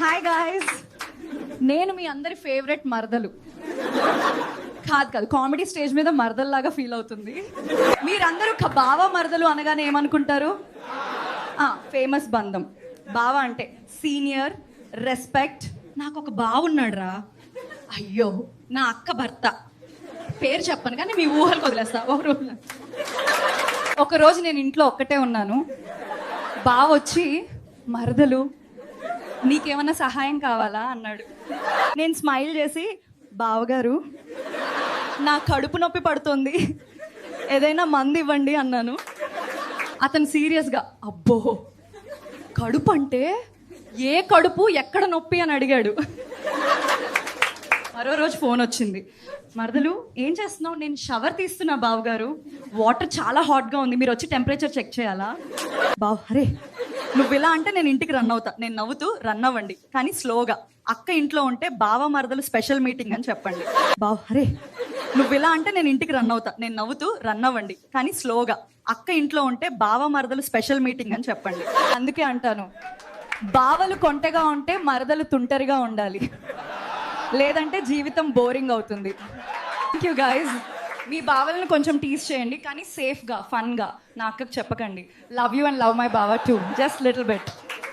Hi guys, నేను మీ అందరి favourite మరదలు. కాదు కామెడీ స్టేజ్ మీద మరదల్లాగా ఫీల్ అవుతుంది. మీరందరూ బావ మరదలు అనగానే ఏమనుకుంటారు? ఫేమస్ బంధం. బావ అంటే సీనియర్, రెస్పెక్ట్. నాకు ఒక బావ ఉన్నాడు రా, అయ్యో నా అక్క భర్త. పేరు చెప్పను కానీ మీ ఊహలకు వదిలేస్తా. ఒకరోజు నేను ఇంట్లో ఒక్కటే ఉన్నాను. బావ వచ్చి, మరదలు నీకేమన్నా సహాయం కావాలా అన్నాడు. నేను స్మైల్ చేసి, బావగారు నా కడుపు నొప్పి పడుతుంది, ఏదైనా మందు ఇవ్వండి అన్నాను. అతను సీరియస్గా, అబ్బో కడుపు అంటే ఏ కడుపు ఎక్కడ నొప్పి అని అడిగాడు. మరో రోజు ఫోన్ వచ్చింది, మరదలు ఏం చేస్తున్నావు? నేను షవర్ తీస్తున్నా బావగారు, వాటర్ చాలా హాట్గా ఉంది, మీరు వచ్చి టెంపరేచర్ చెక్ చేయాలా? బావ్, అరే నువ్వు ఇలా అంటే నేను ఇంటికి రన్ అవుతా. నేను నవ్వుతూ, రన్ అవ్వండి కానీ స్లోగా. అక్క ఇంట్లో ఉంటే బావ మరదలు స్పెషల్ మీటింగ్ అని చెప్పండి. బావ్, అరే నువ్వు ఇలా అంటే నేను ఇంటికి రన్ అవుతా. నేను నవ్వుతూ, రన్ అవ్వండి కానీ స్లోగా. అక్క ఇంట్లో ఉంటే బావ మరదలు స్పెషల్ మీటింగ్ అని చెప్పండి. అందుకే అంటాను, బావలు కొంటెగా ఉంటే మరదలు తుంటరిగా ఉండాలి, లేదంటే జీవితం బోరింగ్ అవుతుంది. Thank you guys. మీ బావలను కొంచెం టీజ్ చేయండి కానీ సేఫ్గా, ఫన్గా. నా అక్కకు చెప్పకండి. Love you and love my బావ టూ, జస్ట్ లిటిల్ బిట్.